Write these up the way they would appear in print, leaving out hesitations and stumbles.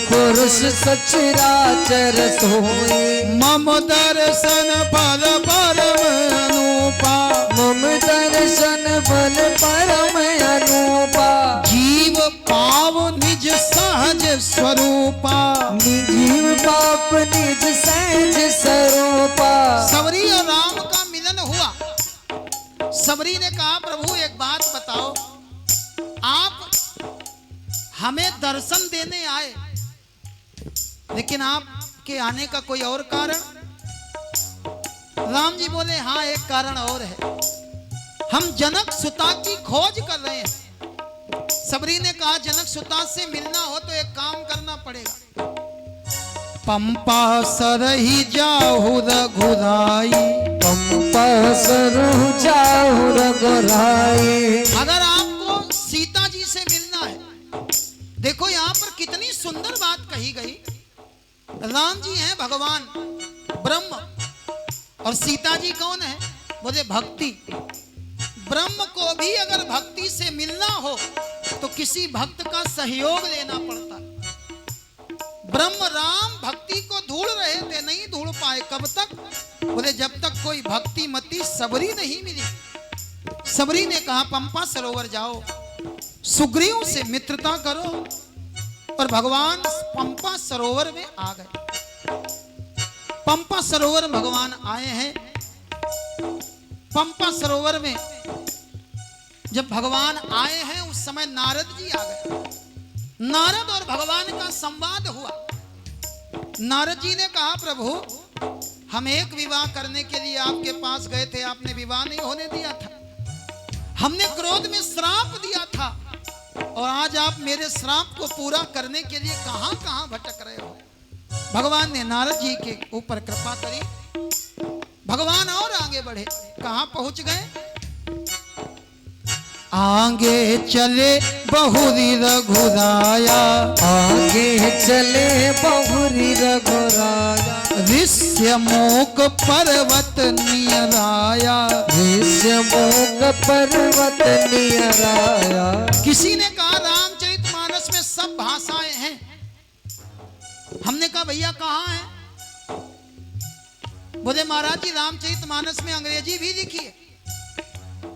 पुरुष सचराचर सोई। मम दर्शन फल परम अनुपा। मम दर्शन फल परम अनुपा। जीव पाव निज सहज स्वरूपा। जीव पाप निज सहज स्वरूपा। सबरी और राम का मिलन हुआ। सबरी ने कहा प्रभु एक बात बताओ, आप हमें दर्शन देने आए, लेकिन आपके आने का कोई और कारण? राम जी बोले हाँ एक कारण और है, हम जनक सुता की खोज कर रहे हैं। सबरी ने कहा जनक सुता से मिलना हो तो एक काम करना पड़ेगा। पंपा सरही जाहु रघुराई। पंपा सरहु जाहु रघुराई। अगर आपको सीता जी से मिलना है, देखो यहाँ पर कितनी सुंदर बात कही गई। राम जी हैं भगवान ब्रह्म, और सीता जी कौन है? बोले भक्ति। ब्रह्म को भी अगर भक्ति से मिलना हो तो किसी भक्त का सहयोग लेना पड़ता है। ब्रह्म राम भक्ति को ढूंढ रहे थे, नहीं ढूंढ पाए। कब तक? बोले जब तक कोई भक्ति मती सबरी नहीं मिली। सबरी ने कहा पंपा सरोवर जाओ, सुग्रीव से मित्रता करो, और भगवान पंपा सरोवर में आ गए। पंपा सरोवर भगवान आए हैं। पंपा सरोवर में जब भगवान आए हैं उस समय नारद जी आ गए। नारद और भगवान का संवाद हुआ। नारद जी ने कहा प्रभु हम एक विवाह करने के लिए आपके पास गए थे, आपने विवाह नहीं होने दिया था। हमने क्रोध में श्राप दिया था, और आज आप मेरे श्राप को पूरा करने के लिए कहां कहां भटक रहे हो। भगवान ने नारद जी के ऊपर कृपा करी। भगवान और आगे बढ़े। कहां पहुंच गए? आगे चले बहुरी रघुराया। आगे चले बहुरी रघुराया। ऋष्यमूक पर्वत नियराया। ऋष्यमूक पर्वत नियराया। किसी ने कहा रामचरितमानस में सब भाषाएं हैं। हमने कहा भैया कहाँ है? बोले महाराज जी रामचरितमानस में अंग्रेजी भी लिखी है।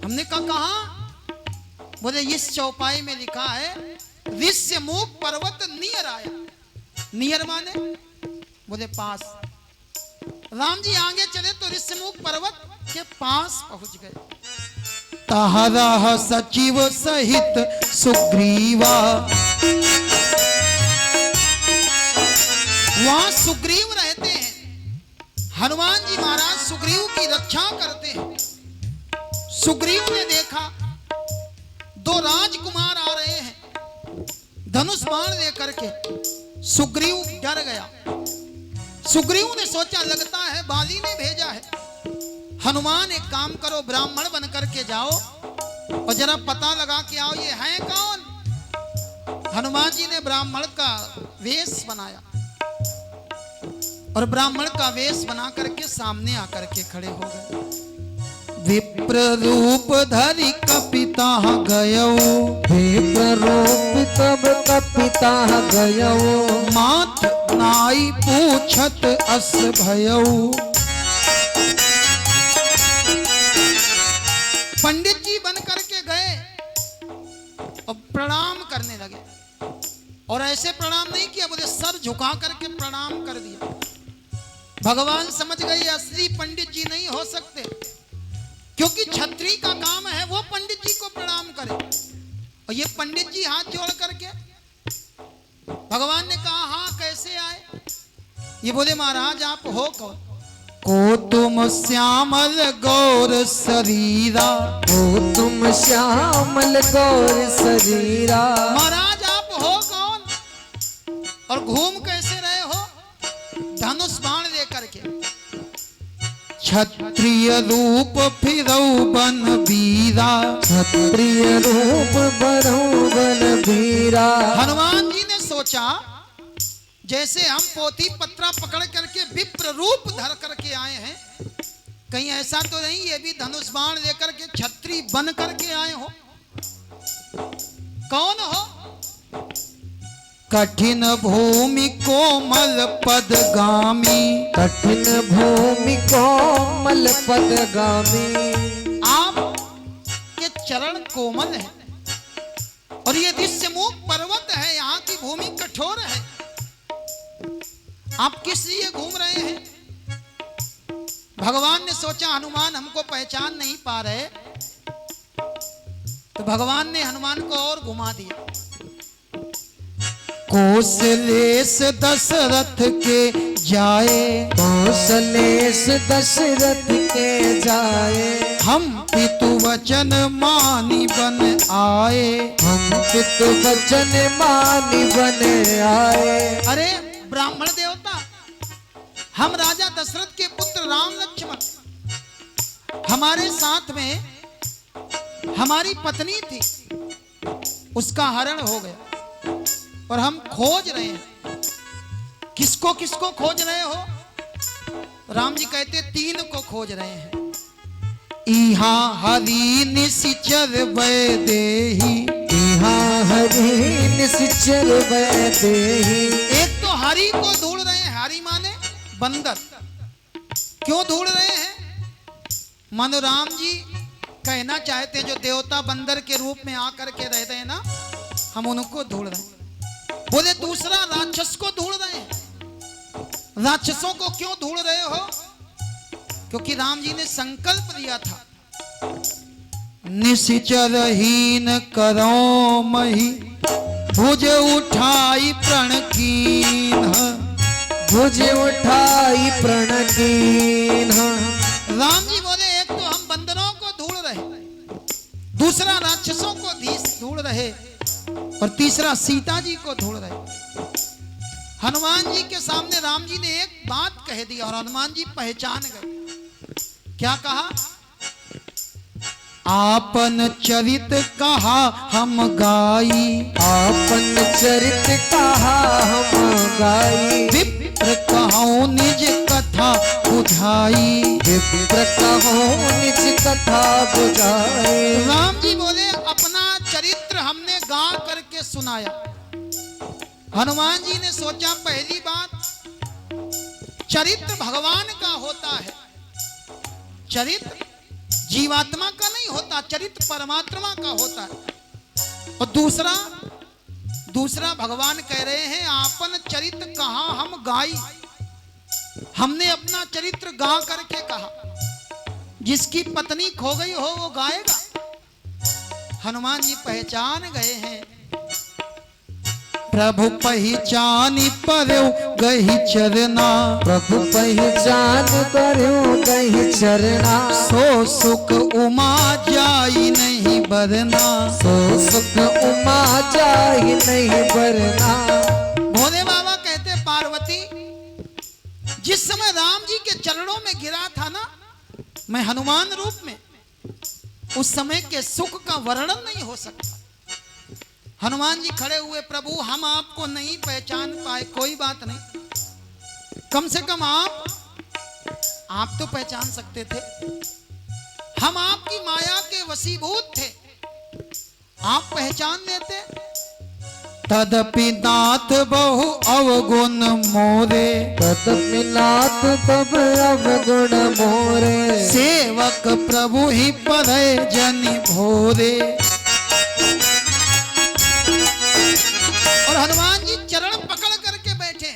हमने कहा कहाँ? बोले इस चौपाई में लिखा है ऋष्यमूक पर्वत नियर आया। नियर माने? बोले पास। राम जी आगे चले तो ऋष्यमूक पर्वत के पास पहुंच गए। तहरा सचिव सहित सुग्रीवा। वहां सुग्रीव रहते हैं। हनुमान जी महाराज सुग्रीव की रक्षा करते हैं। सुग्रीव ने देखा दो राजकुमार आ रहे हैं धनुष बाण लेकर के। सुग्रीव डर गया। सुग्रीव ने सोचा लगता है बाली ने भेजा है। हनुमान एक काम करो, ब्राह्मण बन करके जाओ और जरा पता लगा के आओ ये हैं कौन। हनुमान जी ने ब्राह्मण का वेश बनाया और ब्राह्मण का वेश बना करके सामने आकर के खड़े हो गए। विप्र रूप धरि कपिता गयो। विप्र रूप तब कपिता गयो। मात नाई पूछत अस भयो। पंडित जी बन करके गए और प्रणाम करने लगे। और ऐसे प्रणाम नहीं किया, बोले सर झुका करके प्रणाम कर दिया। भगवान समझ गए असली पंडित जी नहीं हो सकते, क्योंकि क्षत्रिय का काम है वो पंडित जी को प्रणाम करे। और ये पंडित जी हाथ जोड़ करके भगवान ने कहा हाँ कैसे आए? ये बोले महाराज आप हो कौन? को तुम श्यामल गौर शरीरा। को तुम श्यामल गौर शरीरा। महाराज आप हो कौन और घूम कैसे रहे हो? धनुष बाण लेकर के। क्षत्रिय रूप फिरौ बन वीरा। क्षत्रिय रूप बरौ बन वीरा। हनुमान जी ने सोचा जैसे हम पोथी पत्रा पकड़ करके विप्र रूप धर करके आए हैं, कहीं ऐसा तो नहीं ये भी धनुष बाण लेकर के क्षत्रिय बन करके आए हो? कौन हो? कठिन भूमि कोमल पदगामी, कठिन भूमि कोमल पदगामी। आप के चरण कोमल है और ये दृश्यमुख पर्वत है, यहाँ की भूमि कठोर है। आप किस लिए घूम रहे हैं? भगवान ने सोचा हनुमान हमको पहचान नहीं पा रहे, तो भगवान ने हनुमान को और घुमा दिया। कौशलेश दशरथ के जाए, कौशलेश दशरथ के जाए। हम पितु वचन मानी बन आए, हम पितु वचन मानी बन आए। अरे ब्राह्मण देवता, हम राजा दशरथ के पुत्र राम लक्ष्मण, हमारे साथ में हमारी पत्नी थी, उसका हरण हो गया और हम खोज रहे हैं। किसको किसको खोज रहे हो? राम जी कहते 3 को खोज रहे हैं। इहा हरि निश्चर वैदेही, इहा हरि निश्चर वैदेही। एक तो हरि को ढूंढ रहे हैं, हरि माने बंदर। क्यों ढूंढ रहे हैं? मानो राम जी कहना चाहते हैं जो देवता बंदर के रूप में आकर के रहते हैं ना, हम उनको ढूंढ रहे हैं। बोले दूसरा राक्षस को ढूंढ रहे हैं। राक्षसों को क्यों ढूंढ रहे हो? क्योंकि राम जी ने संकल्प दिया था, निश्चरहीन करो मही, भुज उठाई प्रण कीन, भुज उठाई प्रण कीन। राम जी बोले एक तो हम बंदरों को ढूंढ रहे, दूसरा राक्षसों को ढूंढ रहे और तीसरा सीता जी को ढूंढ रहे। हनुमान जी के सामने राम जी ने एक बात कह दी और हनुमान जी पहचान गए। क्या कहा? आपन चरित कहा हम गाई, आपन चरित कहा हम गाई। विप्र कहो निज कथा बुझाई, विप्र कहो निज कथा बुझाई। राम जी बोले अपना चरित्र हमने गा करके सुनाया। हनुमान जी ने सोचा पहली बात, चरित्र भगवान का होता है, चरित्र जीवात्मा का नहीं होता, चरित्र परमात्मा का होता है। और दूसरा भगवान कह रहे हैं आपन चरित्र कहा हम गाई, हमने अपना चरित्र गा करके कहा। जिसकी पत्नी खो गई हो वो गाएगा। हनुमान जी पहचान गए हैं, प्रभु पहचानी परयो गही चरना, प्रभु पहचान करो गही चरना। सो सुख उमा जाई नहीं बरना, सो सुख उमा जाई नहीं बरना। भोले बाबा कहते पार्वती जिस समय राम जी के चरणों में गिरा था ना, मैं हनुमान रूप में, उस समय के सुख का वर्णन नहीं हो सकता। हनुमान जी खड़े हुए, प्रभु हम आपको नहीं पहचान पाए, कोई बात नहीं, कम से कम आप तो पहचान सकते थे। हम आपकी माया के वशीभूत थे, आप पहचान लेते। तदपि नाथ बहु अवगुण मोरे, तदपि नाथ तब अवगुण मोरे। सेवक प्रभु ही परै जनि भोरे। और हनुमान जी चरण पकड़ करके बैठे।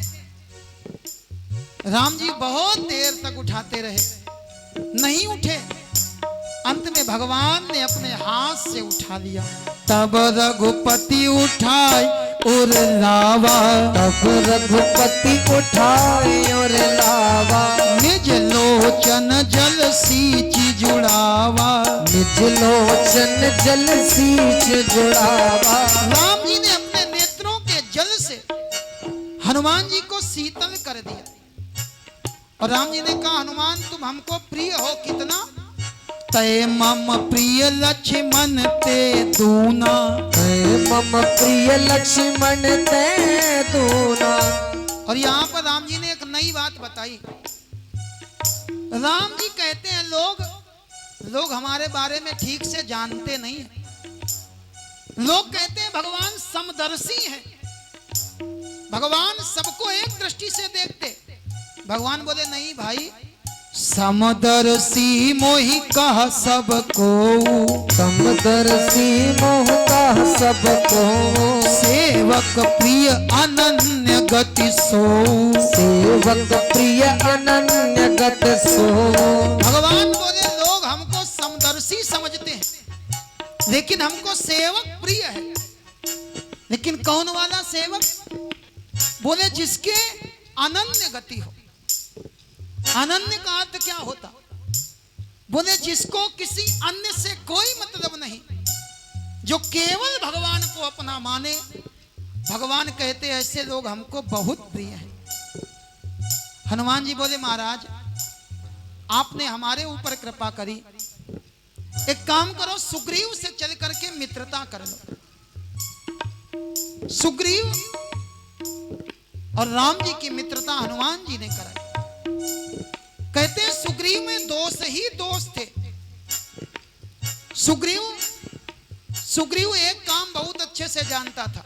राम जी बहुत देर तक उठाते रहे, नहीं उठे। अंत में भगवान ने अपने हाथ से उठा लिया। तब रघुपति उठाए और लावा, तब रघुपति उठाए और लावा। निज लोचन जल सींच जुड़ावा, निज लोचन जल सींच जुड़ावा। राम जी ने अपने नेत्रों के जल से हनुमान जी को शीतल कर दिया। और राम जी ने कहा हनुमान तुम हमको प्रिय हो कितना? तय मम प्रिय लक्ष्मण ते दूना, मम प्रिय लक्ष्मण ते दूना। और यहाँ पर राम जी ने एक नई बात बताई। राम जी कहते हैं लोग हमारे बारे में ठीक से जानते नहीं हैं। लोग कहते हैं भगवान समदर्शी हैं, भगवान सबको एक दृष्टि से देखते। भगवान बोले नहीं भाई, समदर्शी मोहि कह सबको, समदर्शी मोह कह सबको, सेवक प्रिय अनन्य गति सो, सेवक प्रिय अनन्य गति सो। भगवान बोले लोग हमको समदर्शी समझते हैं, लेकिन हमको सेवक प्रिय है। लेकिन कौन वाला सेवक? बोले जिसके अनन्य गति हो। अनन्य का अर्थ क्या होता? बोले जिसको किसी अन्य से कोई मतलब नहीं, जो केवल भगवान को अपना माने। भगवान कहते ऐसे लोग हमको बहुत प्रिय हैं। हनुमान जी बोले महाराज आपने हमारे ऊपर कृपा करी, एक काम करो, सुग्रीव से चल करके मित्रता कर लो। सुग्रीव और राम जी की मित्रता हनुमान जी ने कराई। कहते हैं सुग्रीव में दोस्त ही दोस्त थे। सुग्रीव एक काम बहुत अच्छे से जानता था,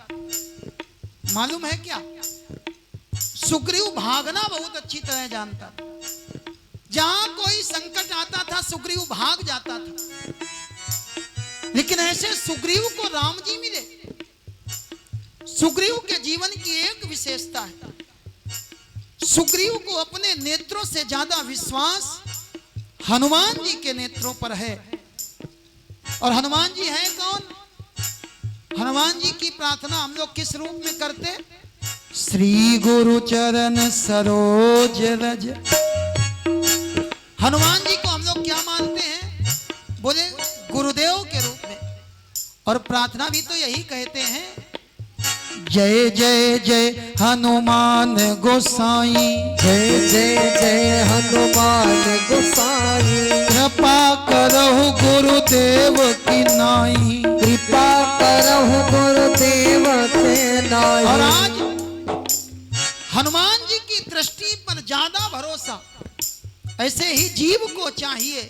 मालूम है क्या? सुग्रीव भागना बहुत अच्छी तरह जानता था। जहां कोई संकट आता था सुग्रीव भाग जाता था। लेकिन ऐसे सुग्रीव को राम जी मिले। सुग्रीव के जीवन की एक विशेषता है, सुग्रीव को अपने नेत्रों से ज्यादा विश्वास हनुमान जी के नेत्रों पर है। और हनुमान जी हैं कौन? हनुमान जी की प्रार्थना हम लोग किस रूप में करते? श्री गुरु चरण सरोज रज। हनुमान जी को हम लोग क्या मानते हैं? बोले गुरुदेव के रूप में। और प्रार्थना भी तो यही कहते हैं, जय जय जय हनुमान गोसाई, जय जय जय हनुमान गोसाई, कृपा करहु गुरुदेव की नाई, कृपा करहु गुरुदेव के नाई। और आज हनुमान जी की दृष्टि पर ज्यादा भरोसा। ऐसे ही जीव को चाहिए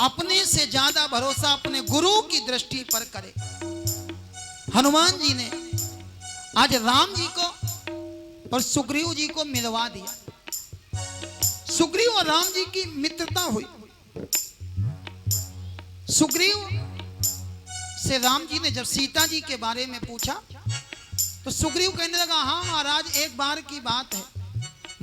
अपने से ज्यादा भरोसा अपने गुरु की दृष्टि पर करे। हनुमान जी ने आज राम जी को और सुग्रीव जी को मिलवा दिया। सुग्रीव और राम जी की मित्रता हुई। सुग्रीव से राम जी ने जब सीता जी के बारे में पूछा तो सुग्रीव कहने लगा, हाँ महाराज एक बार की बात है,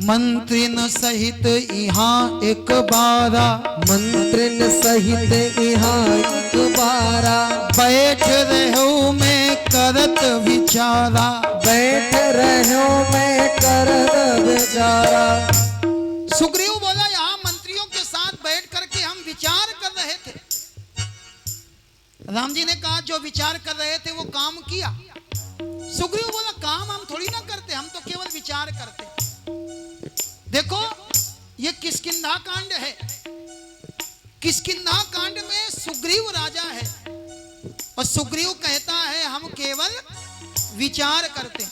मंत्रिन सहित यहाँ एक बारा, मंत्रिन सहित यहाँ एक बारा, बैठ रहो मैं करत विचारा, बैठ रहो मैं करत विचारा। सुग्रीव बोला यहाँ मंत्रियों के साथ बैठ करके हम विचार कर रहे थे। राम जी ने कहा जो विचार कर रहे थे वो काम किया। सुग्रीव बोला काम हम थोड़ी ना करते, हम तो केवल विचार करते। देखो ये किष्किंधा कांड है। किष्किंधा कांड में सुग्रीव राजा है और सुग्रीव कहता है हम केवल विचार करते।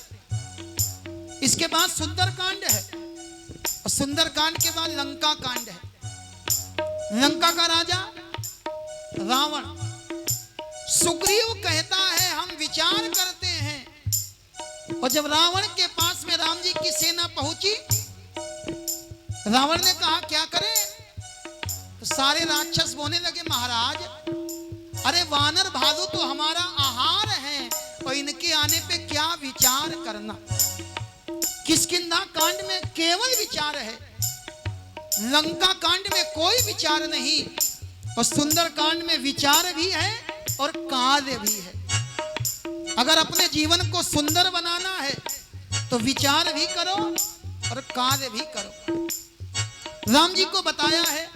इसके बाद सुंदर कांड है और सुंदर कांड के बाद लंका कांड है। लंका का राजा रावण। सुग्रीव कहता है हम विचार करते हैं। और जब रावण के पास में राम जी की सेना पहुंची, रावण ने कहा क्या करें? तो सारे राक्षस बोलने लगे महाराज, अरे वानर भालू तो हमारा आहार है और इनके आने पे क्या विचार करना। किष्किंधा कांड में केवल विचार है, लंका कांड में कोई विचार नहीं, और सुंदर कांड में विचार भी है और कार्य भी है। अगर अपने जीवन को सुंदर बनाना है तो विचार भी करो और कार्य भी करो। राम जी को बताया है,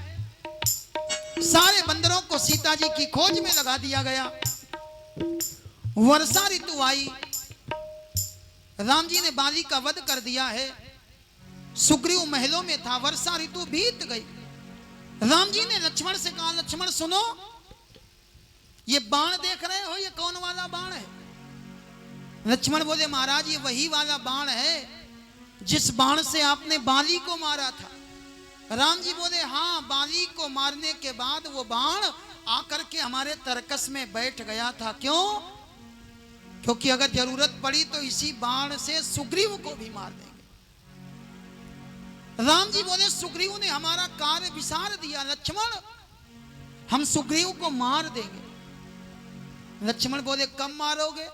सारे बंदरों को सीता जी की खोज में लगा दिया गया। वर्षा ऋतु आई, राम जी ने बाली का वध कर दिया है। सुग्रीव महलों में था, वर्षा ऋतु बीत गई। राम जी ने लक्ष्मण से कहा, लक्ष्मण सुनो, ये बाण देख रहे हो, ये कौन वाला बाण है? लक्ष्मण बोले महाराज ये वही वाला बाण है जिस बाण से आपने बाली को मारा था। राम जी बोले हाँ, बाली को मारने के बाद वो बाण आकर के हमारे तरकस में बैठ गया था। क्यों? क्योंकि अगर जरूरत पड़ी तो इसी बाण से सुग्रीव को भी मार देंगे। राम जी बोले सुग्रीव ने हमारा कार्य विसार दिया, लक्ष्मण हम सुग्रीव को मार देंगे। लक्ष्मण बोले कब मारोगे?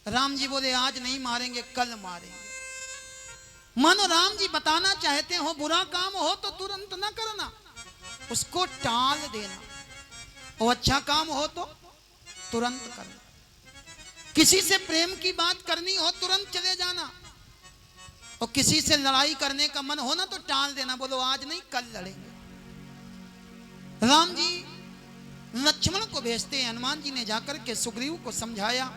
राम जी बोले आज नहीं मारेंगे, कल मारेंगे। मानो राम जी बताना चाहते हो बुरा काम हो तो तुरंत ना करना, उसको टाल देना, और अच्छा काम हो तो तुरंत करना। किसी से प्रेम की बात करनी हो तुरंत चले जाना, और किसी से लड़ाई करने का मन हो ना तो टाल देना, बोलो आज नहीं कल लड़ेंगे। राम जी लक्ष्मण को भेजते हैं। हनुमान जी ने जाकर के सुग्रीव को समझाया,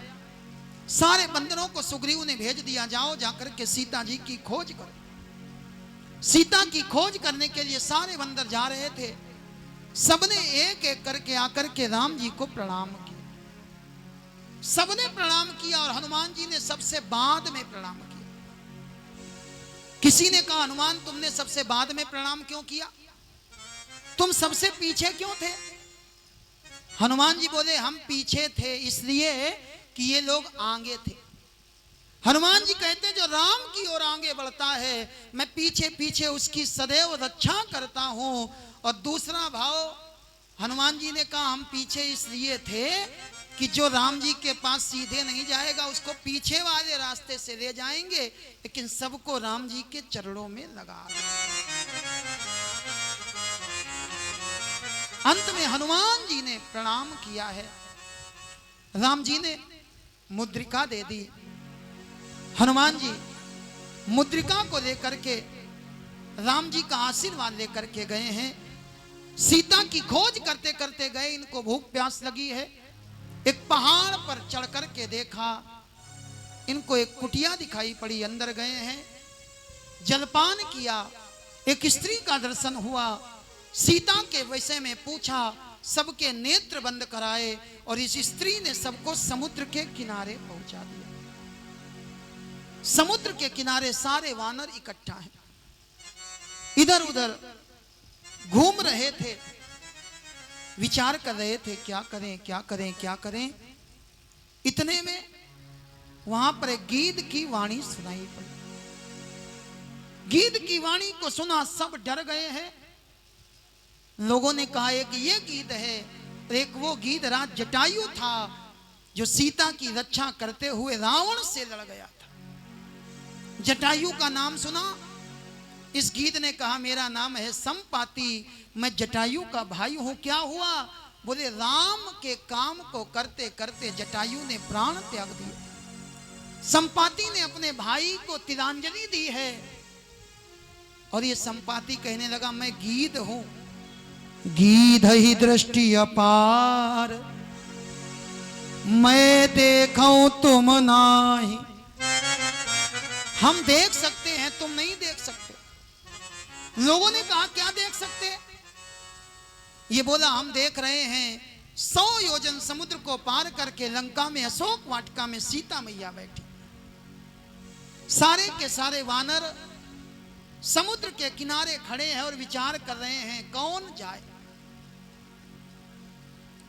सारे बंदरों को सुग्रीव ने भेज दिया, जाओ जाकर के सीता जी की खोज करो। सीता की खोज करने के लिए सारे बंदर जा रहे थे। सबने एक एक करके आकर के राम जी को प्रणाम किया। सबने प्रणाम किया और हनुमान जी ने सबसे बाद में प्रणाम किया। किसी ने कहा हनुमान तुमने सबसे बाद में प्रणाम क्यों किया, तुम सबसे पीछे क्यों थे? हनुमान जी बोले हम पीछे थे इसलिए कि ये लोग आगे थे। हनुमान जी कहते जो राम की ओर आगे बढ़ता है मैं पीछे पीछे उसकी सदैव रक्षा करता हूं। और दूसरा भाव हनुमान जी ने कहा हम पीछे इसलिए थे कि जो राम जी के पास सीधे नहीं जाएगा उसको पीछे वाले रास्ते से ले जाएंगे, लेकिन सबको राम जी के चरणों में लगा। अंत में हनुमान जी ने प्रणाम किया है। राम जी ने मुद्रिका दे दी। हनुमान जी मुद्रिका को लेकर के राम जी का आशीर्वाद लेकर के गए हैं। सीता की खोज करते करते गए, इनको भूख प्यास लगी है। एक पहाड़ पर चढ़ कर के देखा, इनको एक कुटिया दिखाई पड़ी, अंदर गए हैं, जलपान किया। एक स्त्री का दर्शन हुआ, सीता के विषय में पूछा, सबके नेत्र बंद कराए और इस स्त्री ने सबको समुद्र के किनारे पहुंचा दिया। समुद्र के किनारे सारे वानर इकट्ठा हैं, इधर उधर घूम रहे थे, विचार कर रहे थे क्या करें क्या करें क्या करें। इतने में वहां पर एक गीध की वाणी सुनाई पड़ी। गीध की वाणी को सुना सब डर गए हैं। लोगों ने कहा एक ये गीध है, एक वो गीध राज जटायु था जो सीता की रक्षा करते हुए रावण से लड़ गया था। जटायु का नाम सुना, इस गीध ने कहा मेरा नाम है संपाति, मैं जटायु का भाई हूं। क्या हुआ? बोले राम के काम को करते करते जटायु ने प्राण त्याग दिया। संपाति ने अपने भाई को तिलांजलि दी है। और ये संपाति कहने लगा मैं गीध हूं, गीध ही दृष्टि अपार, मैं देखूं तुम नाही। हम देख सकते हैं तुम नहीं देख सकते। लोगों ने कहा क्या देख सकते? ये बोला हम देख रहे हैं 100 योजन समुद्र को पार करके लंका में अशोक वाटिका में सीता मैया बैठी। सारे के सारे वानर समुद्र के किनारे खड़े हैं और विचार कर रहे हैं कौन जाए।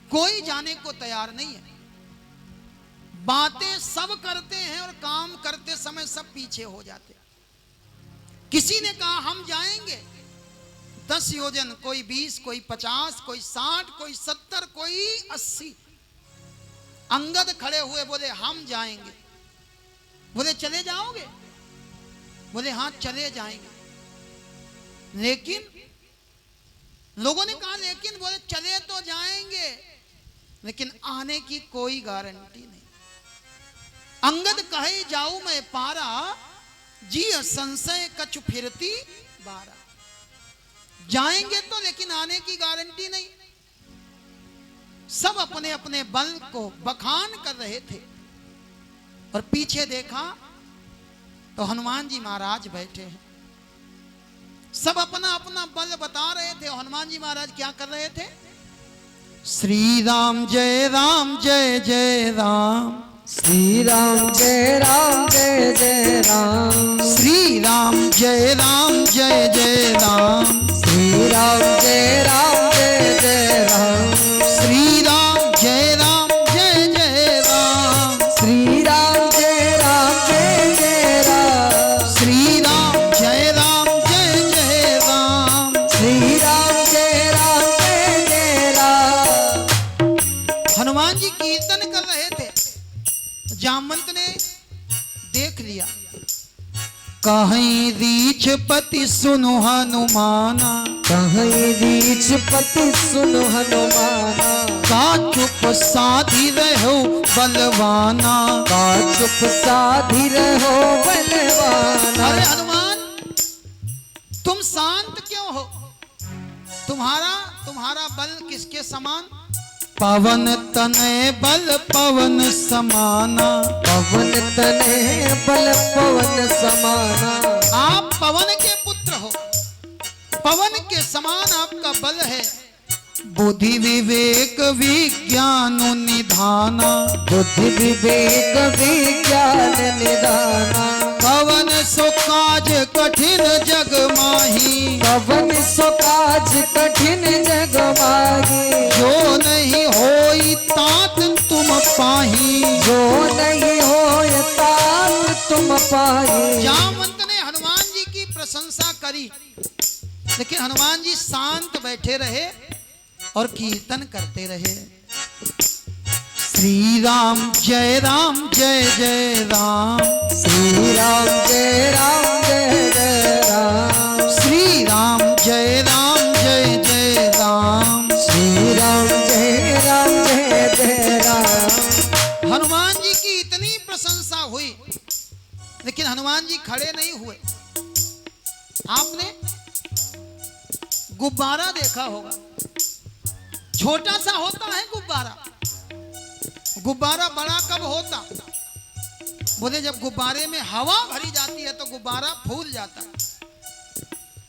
कोई जाने को तैयार नहीं है। बातें सब करते हैं और काम करते समय सब पीछे हो जाते हैं। किसी ने कहा हम जाएंगे 10 योजन, कोई 20, कोई 50, कोई 60, कोई 70, कोई 80। अंगद खड़े हुए बोले हम जाएंगे। बोले चले जाओगे? बोले हाँ चले जाएंगे। लेकिन लोगों ने कहा लेकिन, बोले चले तो जाएंगे लेकिन आने की कोई गारंटी नहीं। अंगद कहे जाऊं मैं पारा, जी संशय कछु फिरती बारा। जाएंगे तो लेकिन आने की गारंटी नहीं। सब अपने अपने बल को बखान कर रहे थे। और पीछे देखा तो हनुमान जी महाराज बैठे हैं। सब अपना अपना बल बता रहे थे। हनुमान जी महाराज क्या कर रहे थे? श्री राम जय जय राम, श्री राम जय जय राम, श्री राम जय जय राम, श्री राम जय जय राम, श्री राम जय जय राम, श्री जामवंत ने देख लिया। कहीं रीछ पति सुनो हनुमाना, कहीं रीछ पति सुनो हनुमाना, का चुप साधी रहो बलवाना, का चुप साधी रहो बलवाना। अरे हनुमान, तुम शांत क्यों हो? तुम्हारा बल किसके समान? पवन तनय बल पवन समाना, पवन तनय बल पवन समाना। आप पवन के पुत्र हो, पवन के समान आपका बल है। बुद्धि विवेक विज्ञान निधाना, बुद्धि विवेक विज्ञान निदाना। पवन सो काज कठिन जग माही, पवन सो काज कठिन जग माही। जो नहीं होई तात तुम पाही, जो नहीं होय तात तुम पाही। जामवंत ने हनुमान जी की प्रशंसा करी, लेकिन हनुमान जी शांत बैठे रहे और कीर्तन करते रहे। श्री राम जय जय राम, श्री राम जय जय राम। श्री राम जय जय राम, श्री राम जय जय राम। हनुमान जी की इतनी प्रशंसा हुई, लेकिन हनुमान जी खड़े नहीं हुए। आपने गुब्बारा देखा होगा, छोटा सा होता है गुब्बारा। गुब्बारा बड़ा कब होता? बोले जब गुब्बारे में हवा भरी जाती है तो गुब्बारा फूल जाता है।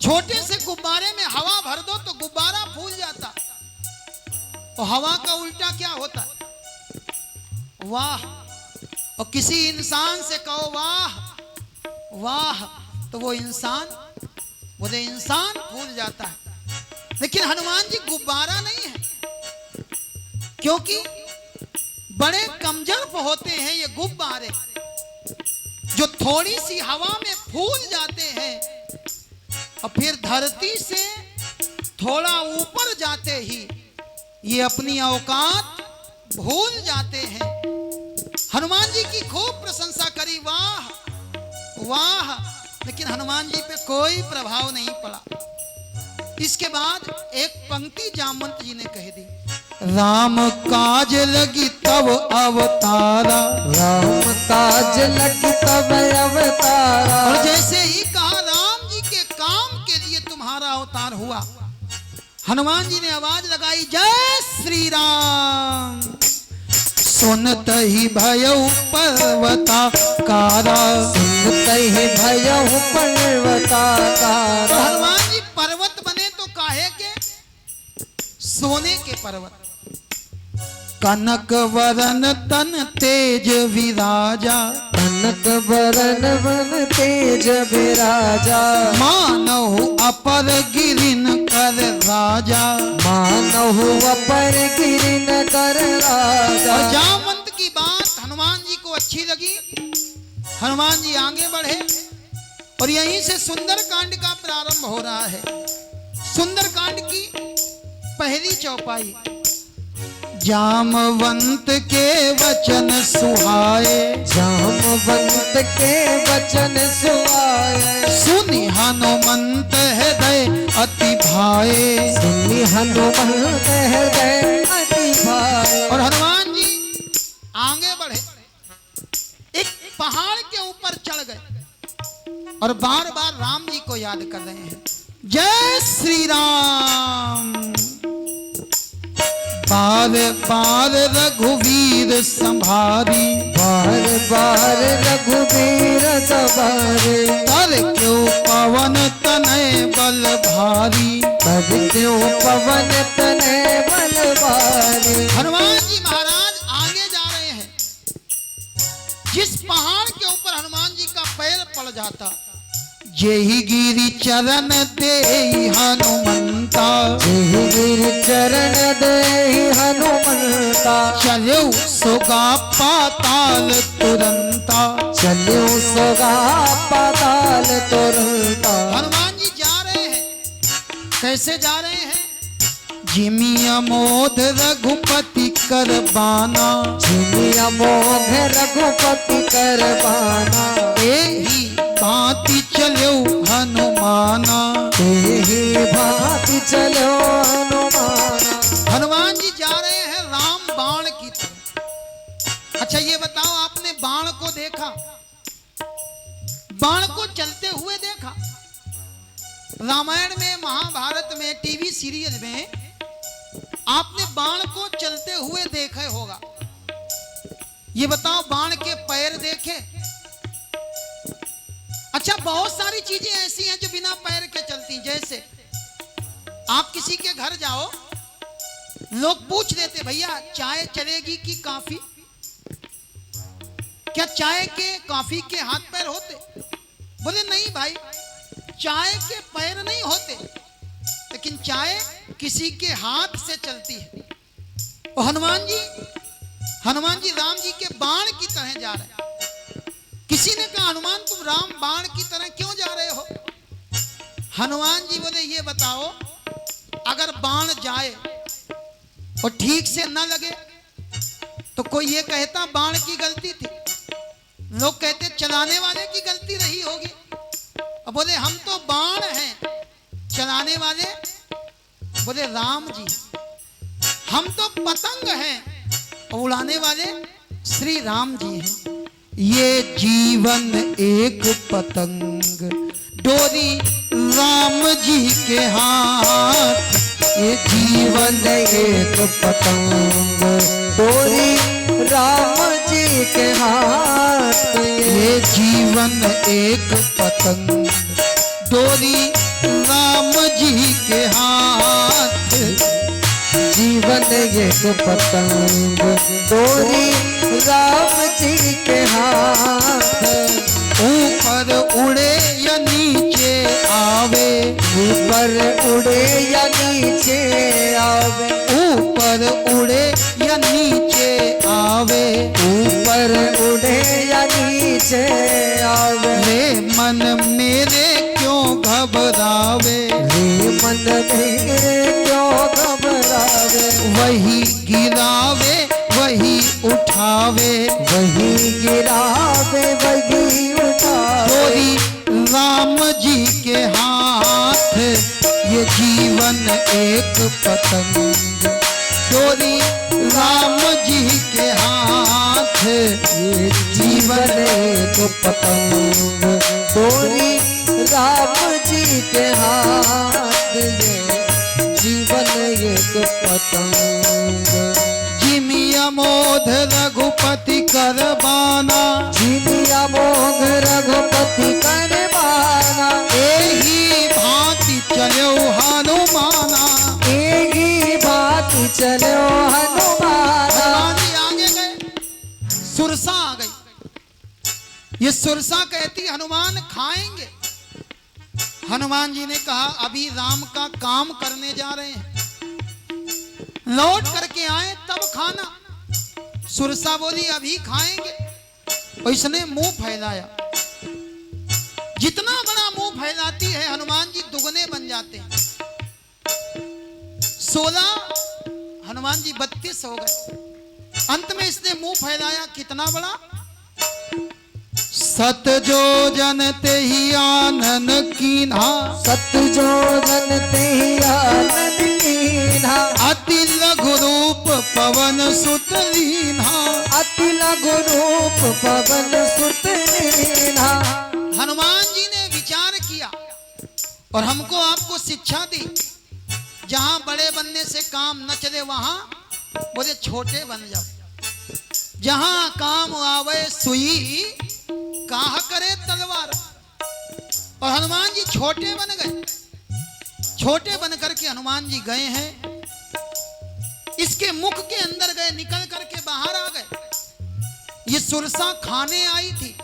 छोटे से गुब्बारे में हवा भर दो तो गुब्बारा फूल जाता। और हवा का उल्टा क्या होता है? वाह। और किसी इंसान से कहो वाह वाह, तो वो इंसान, बोले इंसान फूल जाता है। लेकिन हनुमान जी गुब्बारा नहीं है, क्योंकि बड़े कमजोर होते हैं ये गुब्बारे, जो थोड़ी सी हवा में फूल जाते हैं और फिर धरती से थोड़ा ऊपर जाते ही ये अपनी औकात भूल जाते हैं। हनुमान जी की खूब प्रशंसा करी, वाह वाह, लेकिन हनुमान जी पे कोई प्रभाव नहीं पड़ा। इसके बाद एक पंक्ति जामवंत जी ने कह दी, राम काज लगी तब अवतारा, राम काज लगी तब अवतारा। और जैसे ही कहा राम जी के काम के लिए तुम्हारा अवतार हुआ, हनुमान जी ने आवाज लगाई, जय श्री राम। सुनत ही भयउ पर्वताकारा, सुनत ही भयउ पर्वताकारा। तो हनुमान जी पर्वत बने तो काहे के? सोने के पर्वत। कनक वरन तन तेज विराजा, कनक वरन वन तेज विराजा। मानहु अपर गिरिन कर राजा, मानहु अपर गिरिन कर राजा। और जामवंत की बात हनुमान जी को अच्छी लगी। हनुमान जी आगे बढ़े और यहीं से सुंदर कांड का प्रारंभ हो रहा है। सुंदर कांड की पहली चौपाई, जामवंत के वचन सुहाए, जामवंत के वचन सुहाए। सुनि हनुमंत हृदय अति भाए, सुनि हनुमंत हृदय अति भाए। और हनुमान जी आगे बढ़े, एक पहाड़ के ऊपर चढ़ गए और बार बार राम जी को याद कर रहे हैं, जय श्री राम। बार बार रघुवीर संभारी, बार बार रघुवीर सवारे। तर क्यों पवन तनय बल भारी, तब क्यों पवन तनय बल भारी। हनुमान जी महाराज आगे जा रहे हैं। जिस पहाड़ के ऊपर हनुमान जी का पैर पड़ जाता, जेहि गिरि चरण देहि हनुमंता, जेहि गिरि चरण देहि हनुमंता। चलो सोगा पाताल तुरंता, चलो सोगा पाताल तुरंता। हनुमान जी जा रहे हैं। कैसे जा रहे हैं? जिमि अमोध रघुपति करबाना, जिमिया मोघ रघुपति करबाना, एही भांति चलो हनुमाना। तेहि भांति चलो हनुमाना। हनुमान जी जा रहे हैं राम बाण की तरफ। अच्छा ये बताओ, आपने बाण को देखा, बाण को चलते हुए देखा? रामायण में, महाभारत में, टीवी सीरियल में आपने बाण को चलते हुए देखा होगा। ये बताओ, बाण के पैर देखे? अच्छा, बहुत सारी चीजें ऐसी हैं जो बिना पैर के चलती। जैसे आप किसी के घर जाओ, लोग पूछ लेते, भैया चाय चलेगी कि कॉफी? क्या चाय के कॉफी के हाथ पैर होते? बोले नहीं भाई, चाय के पैर नहीं होते, लेकिन चाय किसी के हाथ से चलती है। और हनुमान जी राम जी के बाण की तरह जा रहे हैं। किसी ने कहा, हनुमान तुम राम बाण की तरह क्यों जा रहे हो? हनुमान जी बोले, ये बताओ, अगर बाण जाए और ठीक से न लगे तो कोई ये कहता बाण की गलती थी? लोग कहते चलाने वाले की गलती रही होगी। अब बोले हम तो बाण हैं, चलाने वाले बोले राम जी। हम तो पतंग हैं और उड़ाने वाले श्री राम जी हैं। ये जीवन एक पतंग, डोरी राम जी के हाथ। ये जीवन एक पतंग, डोरी राम जी के हाथ। ये जीवन एक पतंग, डोरी राम जी के हाथ। जीवन एक पतंग, डोरी राम जी के हाथ। ऊपर उड़े या नीचे आवे, ऊपर उड़े या नीचे आवे, ऊपर उड़े या नीचे आवे। ऊपर उड़े या नीचे आवे। रे मन मेरे क्यों घबरावे, रे मन मेरे क्यों घबरावे। वही गिरावे वही उठावे, वही गिरावे वही उठावे। डोरी राम जी के हाथ। ये जीवन एक पतंग, डोरी राम जी के हाथ। ये जीवन एक पतंग, डोरी राम जी के हाथ। ये जीवन एक पतंग। जिमिया मोध रघुपति करबाना, जिमिया मोघ रघुपति करबाना। एही भांति चलो हनुमाना। एही भांति चलो हनुमाना। हनुमान जी आगे गए, सुरसा आ गई। ये सुरसा कहती हनुमान खाएंगे। हनुमान जी ने कहा, अभी राम का काम करने जा रहे हैं, लौट करके आए तब खाना। सुरसा बोली, अभी खाएंगे। और इसने मुंह फैलाया। जितना बड़ा मुंह फैलाती है हनुमान जी दुगने बन जाते हैं। 16 हनुमान जी 32 हो गए। अंत में इसने मुंह फैलाया कितना बड़ा? सत जो जनते ही आनन कीन्हा, सत जो जनते ही आनंद कीन्हा। अति लघु रूप पवन सुत लीन्हा। अति लघु रूप पवन सुत लीन्हा। हनुमान जी ने विचार किया और हमको आपको शिक्षा दी, जहां बड़े बनने से काम न चले वहां बोले छोटे बन जाओ। जहां काम आवे सुई, काह करे तलवार। और हनुमान जी छोटे बन गए। छोटे बन करके हनुमान जी गए हैं, इसके मुख के अंदर गए, निकल करके बाहर आ गए। ये सुरसा खाने आई थी,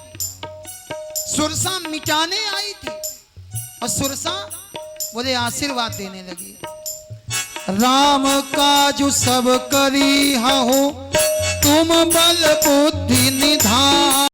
सुरसा मिटाने आई थी, और सुरसा बोले आशीर्वाद देने लगी। राम काजु सब करी हो, तुम बल बुद्धि निधान।